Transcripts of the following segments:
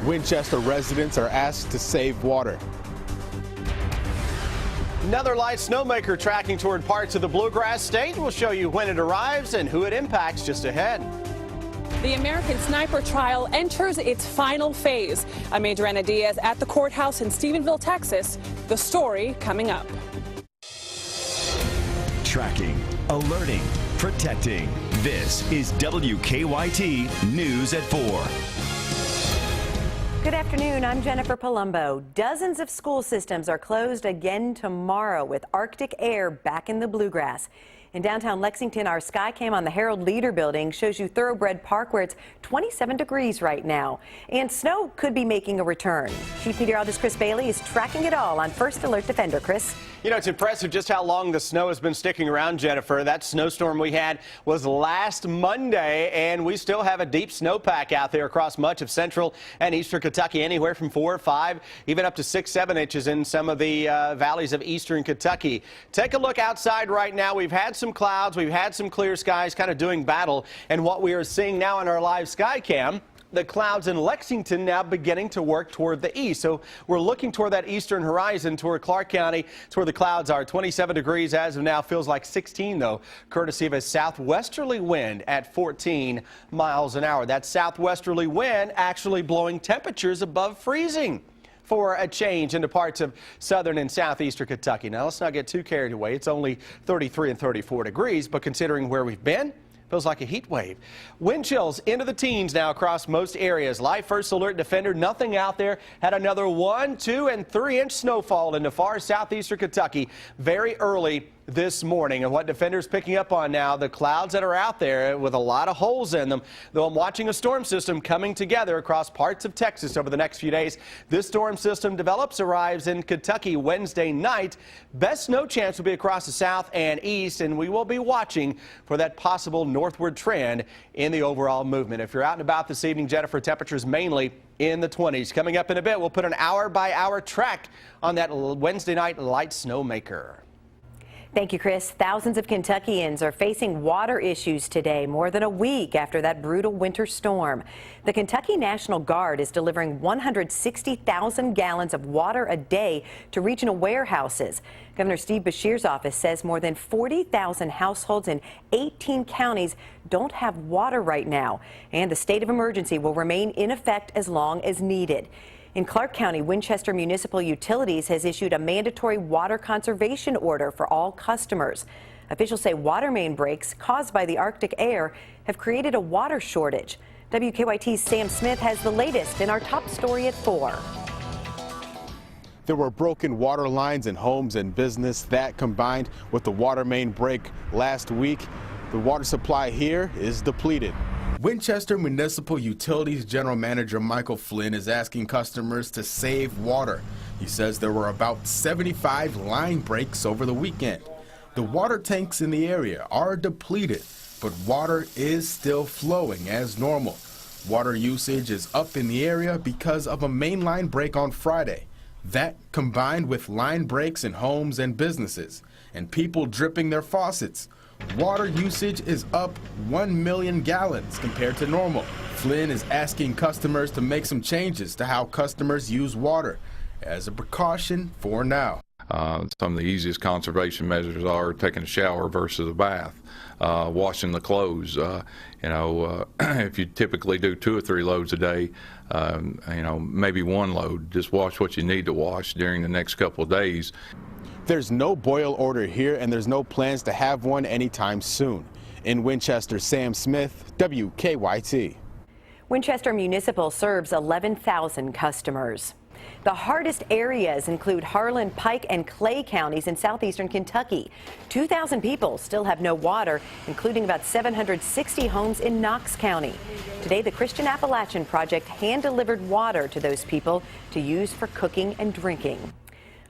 Winchester residents are asked to save water. Another light snowmaker tracking toward parts of the Bluegrass State. We'll show you when it arrives and who it impacts just ahead. The American Sniper trial enters its final phase. I'm Adriana Diaz at the courthouse in Stephenville, Texas. The story coming up. Tracking, alerting, protecting. This is WKYT News at 4. Good afternoon, I'm Jennifer Palumbo. Dozens of school systems are closed again tomorrow with Arctic air back in the bluegrass. In downtown Lexington, our Skycam on the Herald Leader building shows you Thoroughbred Park, where it's 27 degrees right now. And snow could be making a return. Chief Meteorologist Chris Bailey is tracking it all on First Alert Defender. Chris? You know, it's impressive just how long the snow has been sticking around, Jennifer. That snowstorm we had was last Monday, and we still have a deep snowpack out there across much of central and eastern Kentucky, anywhere from 4 or 5, even up to 6, 7 inches in some of the valleys of eastern Kentucky. Take a look outside right now. We've had some clouds, we've had some clear skies kind of doing battle, and what we are seeing now in our live sky cam, the clouds in Lexington now beginning to work toward the east. So we're looking toward that eastern horizon, toward Clark County. It's where the clouds are. 27 degrees as of now, feels like 16 though, courtesy of a southwesterly wind at 14 miles an hour. That southwesterly wind actually blowing temperatures above freezing for a change into parts of southern and southeastern Kentucky. Now let's not get too carried away. It's only 33 and 34 degrees, but considering where we've been, feels like a heat wave. Wind chills into the teens now across most areas. Live First Alert Defender, nothing out there. Had another 1, 2, and 3-inch snowfall into far southeastern Kentucky very early this morning. And what Defender's picking up on now, the clouds that are out there with a lot of holes in them, though I'm watching a storm system coming together across parts of Texas over the next few days. This storm system develops, arrives in Kentucky Wednesday night. Best snow chance will be across the south and east, and we will be watching for that possible northward trend in the overall movement. If you're out and about this evening, Jennifer, temperatures mainly in the 20s. Coming up in a bit, we'll put an hour-by-hour track on that Wednesday night light snowmaker. Thank you, Chris. Thousands of Kentuckians are facing water issues today, more than a week after that brutal winter storm. The Kentucky National Guard is delivering 160,000 gallons of water a day to regional warehouses. Governor Steve Beshear's office says more than 40,000 households in 18 counties don't have water right now, and the state of emergency will remain in effect as long as needed. In Clark County, Winchester Municipal Utilities has issued a mandatory water conservation order for all customers. Officials say water main breaks caused by the Arctic air have created a water shortage. WKYT's Sam Smith has the latest in our top story at 4. There were broken water lines in homes and business. That, combined with the water main break last week, the water supply here is depleted. Winchester Municipal Utilities General Manager Michael Flynn is asking customers to save water. He says there were about 75 line breaks over the weekend. The water tanks in the area are depleted, but water is still flowing as normal. Water usage is up in the area because of a main line break on Friday. That, combined with line breaks in homes and businesses, and people dripping their faucets, water usage is up 1 million gallons compared to normal. Flynn is asking customers to make some changes to how customers use water as a precaution for now. Some of the easiest conservation measures are taking a shower versus a bath, washing the clothes. If you typically do 2 or 3 loads a day, maybe 1 load, just wash what you need to wash during the next couple of days. There's no boil order here, and there's no plans to have one anytime soon. In Winchester, Sam Smith, WKYT. Winchester Municipal serves 11,000 customers. The hardest areas include Harlan, Pike, and Clay counties in southeastern Kentucky. 2,000 people still have no water, including about 760 homes in Knox County. Today, the Christian Appalachian Project hand-delivered water to those people to use for cooking and drinking.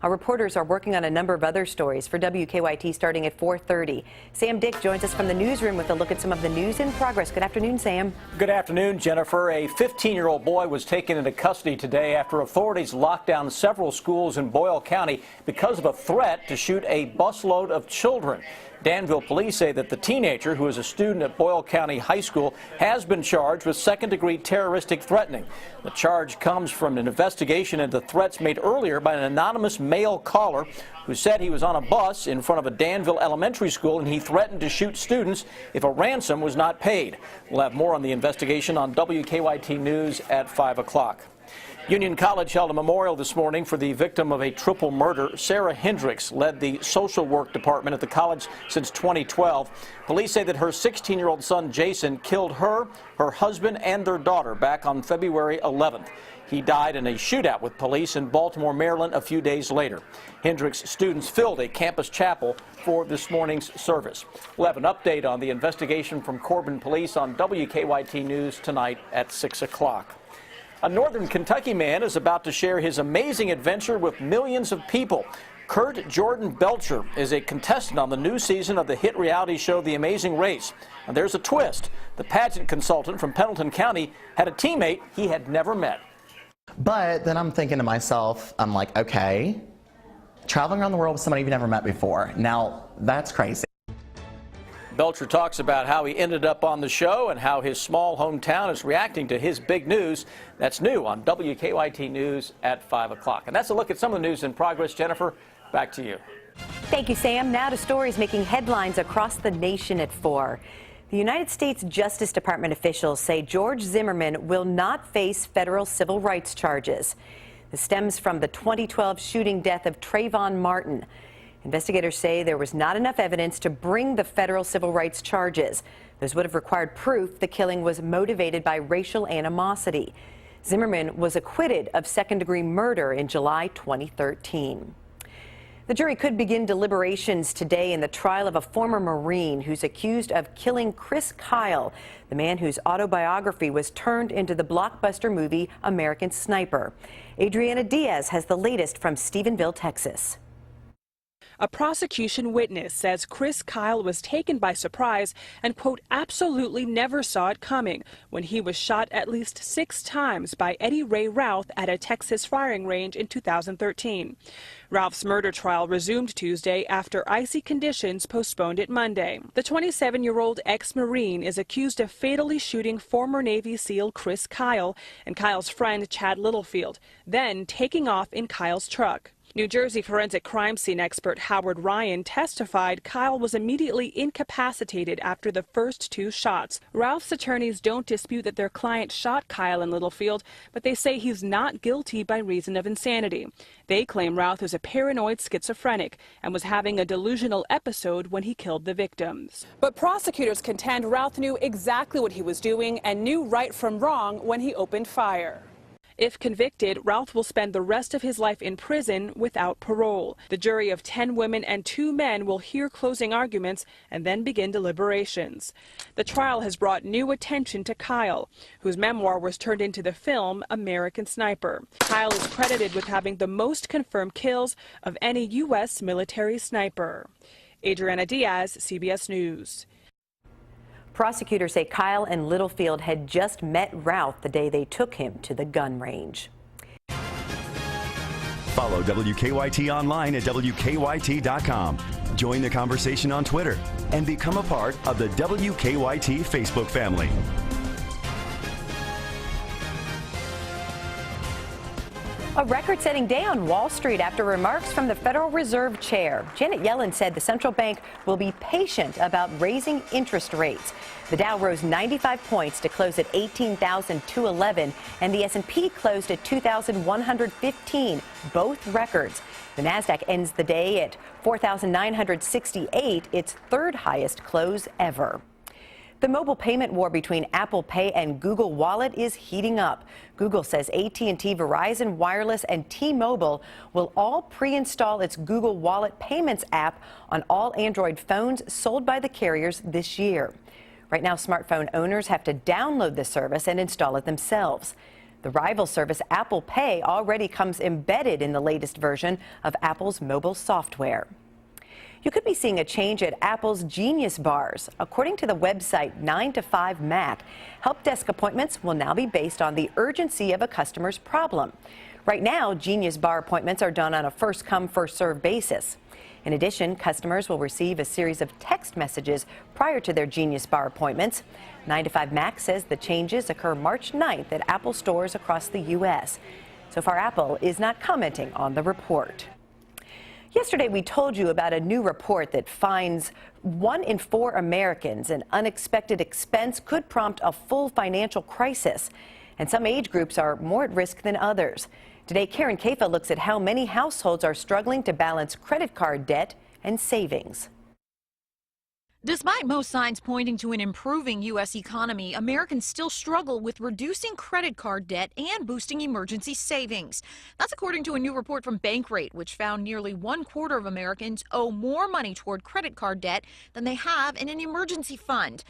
Our reporters are working on a number of other stories for WKYT starting at 4:30. Sam Dick joins us from the newsroom with a look at some of the news in progress. Good afternoon, Sam. Good afternoon, Jennifer. A 15-year-old boy was taken into custody today after authorities locked down several schools in Boyle County because of a threat to shoot a busload of children. Danville police say that the teenager, who is a student at Boyle County High School, has been charged with second-degree terroristic threatening. The charge comes from an investigation into threats made earlier by an anonymous male caller who said he was on a bus in front of a Danville elementary school and he threatened to shoot students if a ransom was not paid. We'll have more on the investigation on WKYT News at 5 o'clock. Union College held a memorial this morning for the victim of a triple murder. Sarah Hendricks led the social work department at the college since 2012. Police say that her 16-year-old son Jason killed her, her husband, and their daughter back on February 11th. He died in a shootout with police in Baltimore, Maryland a few days later. Hendricks' students filled a campus chapel for this morning's service. We'll have an update on the investigation from Corbin Police on WKYT News tonight at 6 o'clock. A northern Kentucky man is about to share his amazing adventure with millions of people. Kurt Jordan Belcher is a contestant on the new season of the hit reality show The Amazing Race. And there's a twist. The pageant consultant from Pendleton County had a teammate he had never met. But then I'm thinking to myself, I'm like, okay, traveling around the world with somebody you've never met before. Now, that's crazy. Belcher talks about how he ended up on the show and how his small hometown is reacting to his big news. That's new on WKYT News at 5 o'clock. And that's a look at some of the news in progress. Jennifer, back to you. Thank you, Sam. Now to stories making headlines across the nation at 4. The United States Justice Department officials say George Zimmerman will not face federal civil rights charges. This stems from the 2012 shooting death of Trayvon Martin. Investigators say there was not enough evidence to bring the federal civil rights charges. Those would have required proof the killing was motivated by racial animosity. Zimmerman was acquitted of second-degree murder in July 2013. The jury could begin deliberations today in the trial of a former Marine who's accused of killing Chris Kyle, the man whose autobiography was turned into the blockbuster movie American Sniper. Adriana Diaz has the latest from Stephenville, Texas. A prosecution witness says Chris Kyle was taken by surprise and, quote, absolutely never saw it coming when he was shot at least 6 times by Eddie Ray Routh at a Texas firing range in 2013. Routh's murder trial resumed Tuesday after icy conditions postponed it Monday. The 27-year-old ex-Marine is accused of fatally shooting former Navy SEAL Chris Kyle and Kyle's friend Chad Littlefield, then taking off in Kyle's truck. New Jersey forensic crime scene expert Howard Ryan testified Kyle was immediately incapacitated after the first 2 shots. Routh's attorneys don't dispute that their client shot Kyle and Littlefield, but they say he's not guilty by reason of insanity. They claim Routh is a paranoid schizophrenic and was having a delusional episode when he killed the victims. But prosecutors contend Routh knew exactly what he was doing and knew right from wrong when he opened fire. If convicted, Routh will spend the rest of his life in prison without parole. The jury of 10 women and 2 men will hear closing arguments and then begin deliberations. The trial has brought new attention to Kyle, whose memoir was turned into the film American Sniper. Kyle is credited with having the most confirmed kills of any U.S. military sniper. Adriana Diaz, CBS News. Prosecutors say Kyle and Littlefield had just met Routh the day they took him to the gun range. Follow WKYT online at WKYT.com. Join the conversation on Twitter and become a part of the WKYT Facebook family. A record-setting day on Wall Street after remarks from the Federal Reserve Chair. Janet Yellen said the central bank will be patient about raising interest rates. The Dow rose 95 points to close at 18,211, and the S&P closed at 2,115, both records. The Nasdaq ends the day at 4,968, its 3rd highest close ever. The mobile payment war between Apple Pay and Google Wallet is heating up. Google says AT&T, Verizon Wireless, and T-Mobile will all pre-install its Google Wallet Payments app on all Android phones sold by the carriers this year. Right now, smartphone owners have to download the service and install it themselves. The rival service, Apple Pay, already comes embedded in the latest version of Apple's mobile software. You could be seeing a change at Apple's Genius Bars. According to the website 9 to 5 Mac, help desk appointments will now be based on the urgency of a customer's problem. Right now, Genius Bar appointments are done on a first-come, first-served basis. In addition, customers will receive a series of text messages prior to their Genius Bar appointments. 9 to 5 Max says the changes occur March 9th at Apple stores across the U.S. So far, Apple is not commenting on the report. Yesterday, we told you about a new report that finds 1 in 4 Americans an unexpected expense could prompt a full financial crisis. And some age groups are more at risk than others. Today, Karen Kafa looks at how many households are struggling to balance credit card debt and savings. Despite most signs pointing to an improving U.S. economy, Americans still struggle with reducing credit card debt and boosting emergency savings. That's according to a new report from Bankrate, which found nearly 1/4 of Americans owe more money toward credit card debt than they have in an emergency fund.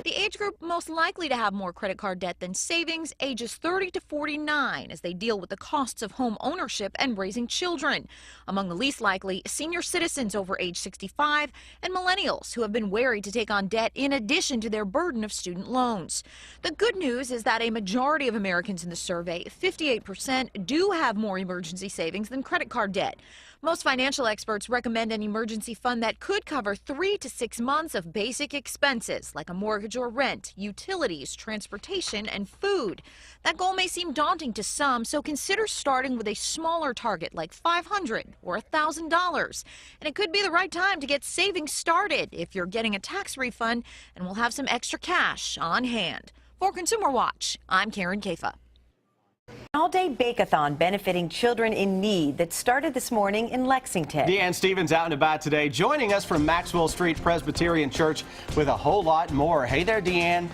The age group most likely to have more credit card debt than savings, ages 30 to 49, as they deal with the costs of home ownership and raising children. Among the least likely, senior citizens over age 65 and millennials who have been wary to take on debt in addition to their burden of student loans. The good news is that a majority of Americans in the survey, 58%, do have more emergency savings than credit card debt. Most financial experts recommend an emergency fund that could cover 3 to 6 months of basic expenses like a mortgage or rent, utilities, transportation, and food. That goal may seem daunting to some, so consider starting with a smaller target like $500 or $1,000. And it could be the right time to get savings started if you're getting a tax refund and will have some extra cash on hand. For Consumer Watch, I'm Karen Kafa. All-day bake-a-thon benefiting children in need that started this morning in Lexington. Deanne Stevens out and about today, joining us from Maxwell Street Presbyterian Church with a whole lot more. Hey there, Deanne.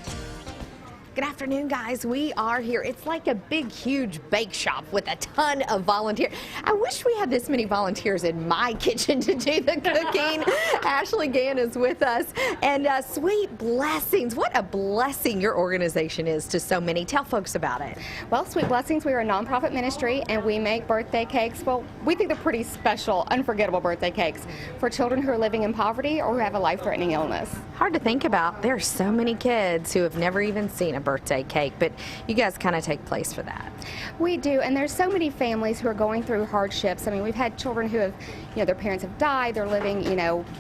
Good afternoon, guys. We are here. It's like a big, huge bake shop with a ton of volunteers. I wish we had this many volunteers in my kitchen to do the cooking. Ashley Gann is with us. And Sweet Blessings, what a blessing your organization is to so many. Tell folks about it. Well, Sweet Blessings, we are a nonprofit ministry, and we make birthday cakes. Well, we think they're pretty special, unforgettable birthday cakes for children who are living in poverty or who have a life-threatening illness. Hard to think about. There are so many kids who have never even seen a birthday cake, but you guys kind of take place for that. We do, and there's so many families who are going through hardships. I mean, we've had children who have, their parents have died, they're living,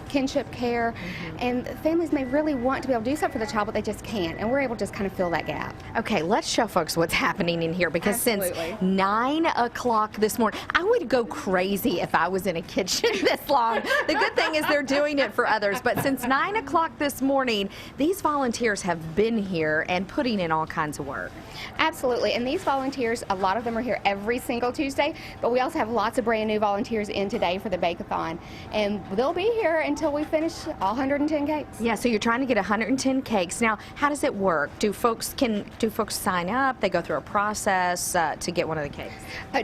kinship care, and families may really want to be able to do something for the child, but they just can't, and we're able to just kind of fill that gap. Okay, let's show folks what's happening in here, because since 9 o'clock this morning, I would go crazy if I was in a kitchen this long. The good thing is they're doing it for others, but since 9 o'clock this morning, these volunteers have been here and putting in all kinds of work. Absolutely, and these volunteers, a lot of them are here every single Tuesday, but we also have lots of brand new volunteers in today for the bake-a-thon, and they'll be here until we finish all 110 cakes. Yeah, so you're trying to get 110 cakes. Now, how does it work? Do folks sign up? They go through a process to get one of the cakes?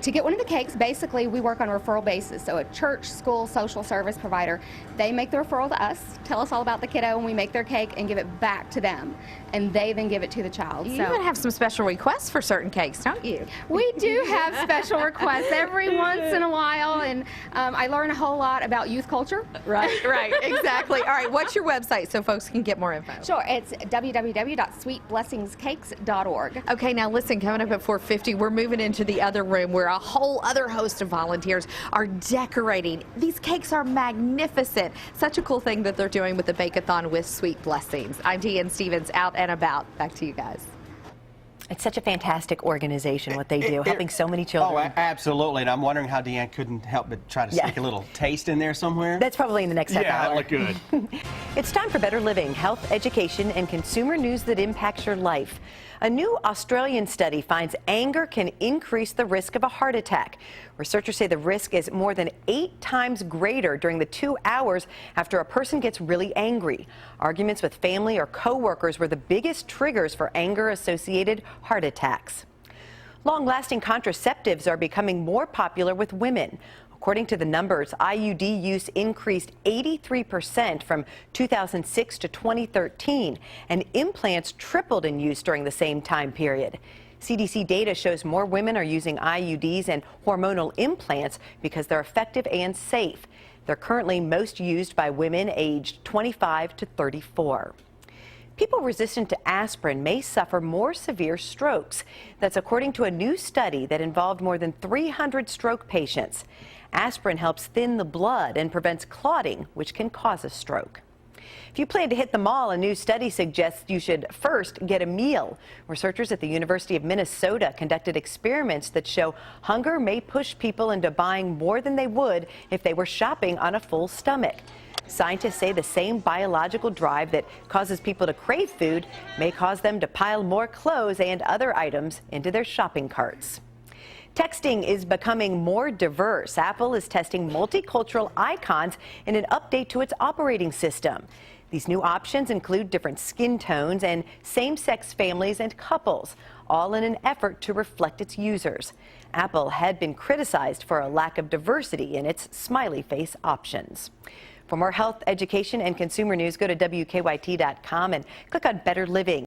To get one of the cakes, basically, we work on a referral basis. So a church, school, social service provider, they make the referral to us, tell us all about the kiddo, and we make their cake and give it back to them, and they then give it to the child. You even have some special requests for certain cakes, don't you? We do have special requests every once in a while, and I learn a whole lot about youth culture. Right, exactly. All right, what's your website so folks can get more info? Sure, it's www.sweetblessingscakes.org. Okay, now listen, coming up at 4:50, we're moving into the other room where a whole other host of volunteers are decorating. These cakes are magnificent. Such a cool thing that they're doing with the Bake-a-thon with Sweet Blessings. I'm Deanne Stevens, out and about. Back to you guys. It's such a fantastic organization, what they do, helping so many children. Oh, absolutely. And I'm wondering how Deanne couldn't help but try to sneak a little taste in there somewhere. That's probably in the next half hour. Yeah, look good. It's time for Better Living, health, education, and consumer news that impacts your life. A new Australian study finds anger can increase the risk of a heart attack. Researchers say the risk is more than 8 times greater during the 2 hours after a person gets really angry. Arguments with family or co-workers were the biggest triggers for anger-associated heart attacks. Long-lasting contraceptives are becoming more popular with women. According to the numbers, IUD use increased 83% from 2006 to 2013, and implants tripled in use during the same time period. CDC data shows more women are using IUDs and hormonal implants because they're effective and safe. They're currently most used by women aged 25 to 34. People resistant to aspirin may suffer more severe strokes. That's according to a new study that involved more than 300 stroke patients. Aspirin helps thin the blood and prevents clotting, which can cause a stroke. If you plan to hit the mall, a new study suggests you should first get a meal. Researchers at the University of Minnesota conducted experiments that show hunger may push people into buying more than they would if they were shopping on a full stomach. Scientists say the same biological drive that causes people to crave food may cause them to pile more clothes and other items into their shopping carts. Texting is becoming more diverse. Apple is testing multicultural icons in an update to its operating system. These new options include different skin tones and same-sex families and couples, all in an effort to reflect its users. Apple had been criticized for a lack of diversity in its smiley face options. For more health, education, and consumer news, go to WKYT.com and click on Better Living.